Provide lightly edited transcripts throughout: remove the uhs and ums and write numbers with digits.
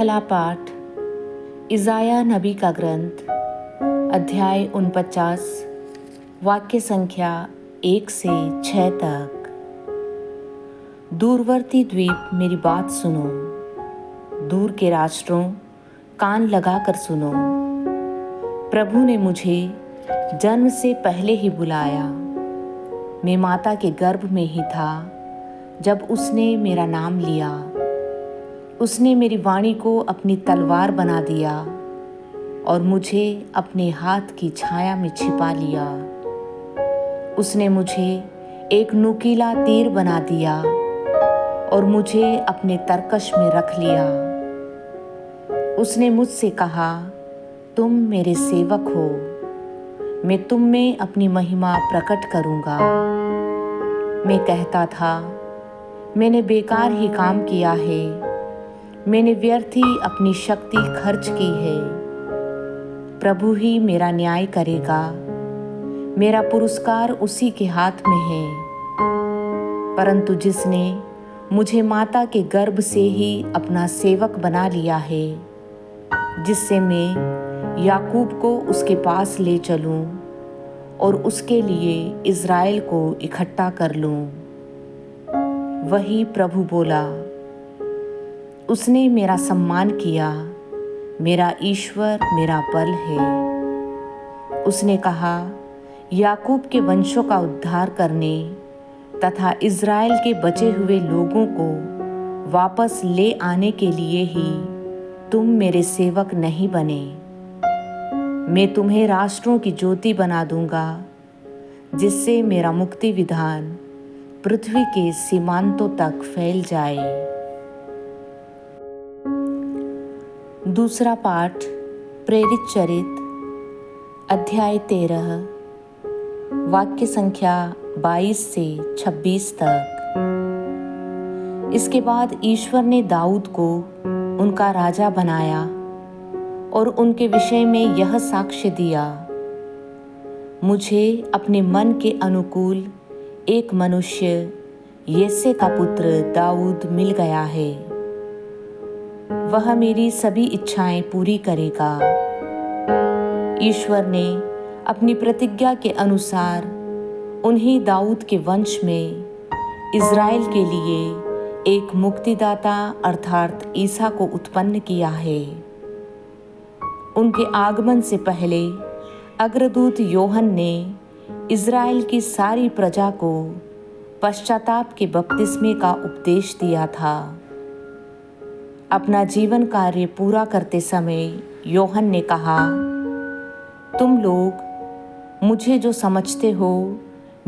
पहला पाठ इज़ाया नबी का ग्रंथ, अध्याय 49, वाक्य संख्या 1 से 6 तक। दूरवर्ती द्वीप मेरी बात सुनो, दूर के राष्ट्रों कान लगाकर सुनो। प्रभु ने मुझे जन्म से पहले ही बुलाया, मैं माता के गर्भ में ही था जब उसने मेरा नाम लिया। उसने मेरी वाणी को अपनी तलवार बना दिया और मुझे अपने हाथ की छाया में छिपा लिया। उसने मुझे एक नुकीला तीर बना दिया और मुझे अपने तरकश में रख लिया। उसने मुझसे कहा, तुम मेरे सेवक हो, मैं तुम में अपनी महिमा प्रकट करूँगा। मैं कहता था, मैंने बेकार ही काम किया है, मैंने व्यर्थ ही अपनी शक्ति खर्च की है। प्रभु ही मेरा न्याय करेगा, मेरा पुरस्कार उसी के हाथ में है। परंतु जिसने मुझे माता के गर्भ से ही अपना सेवक बना लिया है, जिससे मैं याकूब को उसके पास ले चलूं और उसके लिए इज़राइल को इकट्ठा कर लूं। वही प्रभु बोला। उसने मेरा सम्मान किया, मेरा ईश्वर मेरा बल है। उसने कहा, याकूब के वंशों का उद्धार करने तथा इज़राइल के बचे हुए लोगों को वापस ले आने के लिए ही तुम मेरे सेवक नहीं बने। मैं तुम्हें राष्ट्रों की ज्योति बना दूंगा, जिससे मेरा मुक्ति विधान पृथ्वी के सीमांतों तक फैल जाए। दूसरा पाठ प्रेरित चरित, अध्याय 13, वाक्य संख्या 22 से 26 तक। इसके बाद ईश्वर ने दाऊद को उनका राजा बनाया और उनके विषय में यह साक्ष्य दिया, मुझे अपने मन के अनुकूल एक मनुष्य यिशै का पुत्र दाऊद मिल गया है। वह मेरी सभी इच्छाएं पूरी करेगा। ईश्वर ने अपनी प्रतिज्ञा के अनुसार उन्हीं दाऊद के वंश में इज़राइल के लिए एक मुक्तिदाता अर्थात ईसा को उत्पन्न किया है। उनके आगमन से पहले अग्रदूत योहन ने इज़राइल की सारी प्रजा को पश्चाताप के बपतिस्मे का उपदेश दिया था। अपना जीवन कार्य पूरा करते समय योहन ने कहा, तुम लोग मुझे जो समझते हो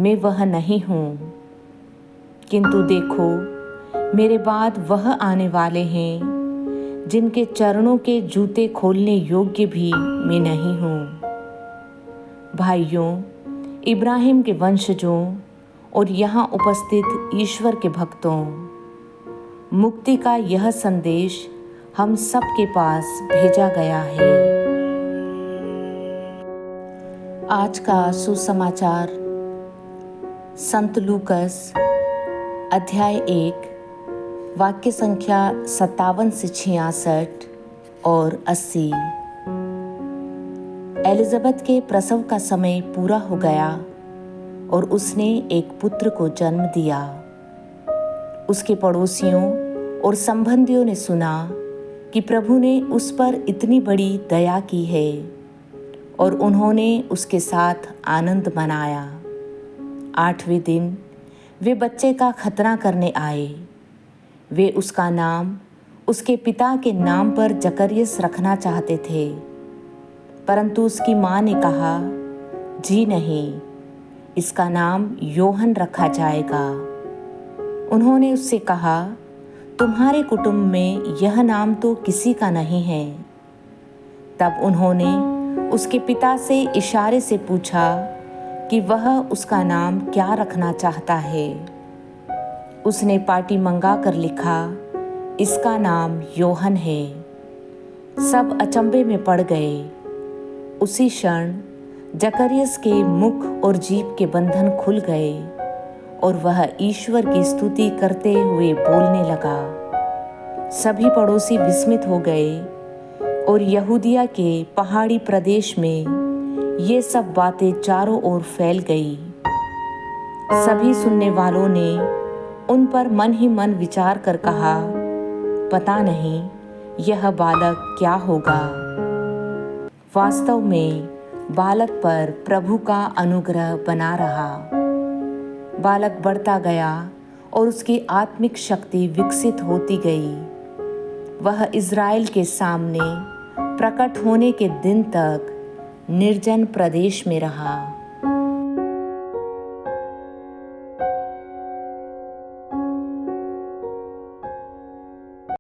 मैं वह नहीं हूँ, किंतु देखो मेरे बाद वह आने वाले हैं जिनके चरणों के जूते खोलने योग्य भी मैं नहीं हूँ। भाइयों, इब्राहिम के वंशजों और यहाँ उपस्थित ईश्वर के भक्तों, मुक्ति का यह संदेश हम सब के पास भेजा गया है। आज का सुसमाचार संत लूकस, अध्याय 1, वाक्य संख्या 57 से 66 और 80। एलिज़ाबेथ के प्रसव का समय पूरा हो गया और उसने एक पुत्र को जन्म दिया। उसके पड़ोसियों और संबंधियों ने सुना कि प्रभु ने उस पर इतनी बड़ी दया की है और उन्होंने उसके साथ आनंद मनाया। 8वें दिन वे बच्चे का खतना करने आए। वे उसका नाम उसके पिता के नाम पर जकर्यस रखना चाहते थे, परंतु उसकी माँ ने कहा, जी नहीं, इसका नाम योहन रखा जाएगा। उन्होंने उससे कहा, तुम्हारे कुटुंब में यह नाम तो किसी का नहीं है। तब उन्होंने उसके पिता से इशारे से पूछा कि वह उसका नाम क्या रखना चाहता है। उसने पाटी मंगा कर लिखा, इसका नाम योहन है। सब अचंभे में पड़ गए। उसी क्षण जकर्यस के मुख और जीभ के बंधन खुल गए और वह ईश्वर की स्तुति करते हुए बोलने लगा। सभी पड़ोसी विस्मित हो गए और यहूदिया के पहाड़ी प्रदेश में ये सब बातें चारों ओर फैल गई। सभी सुनने वालों ने उन पर मन ही मन विचार कर कहा, पता नहीं यह बालक क्या होगा। वास्तव में बालक पर प्रभु का अनुग्रह बना रहा। बालक बढ़ता गया और उसकी आत्मिक शक्ति विकसित होती गई। वह इज़राइल के सामने प्रकट होने के दिन तक निर्जन प्रदेश में रहा।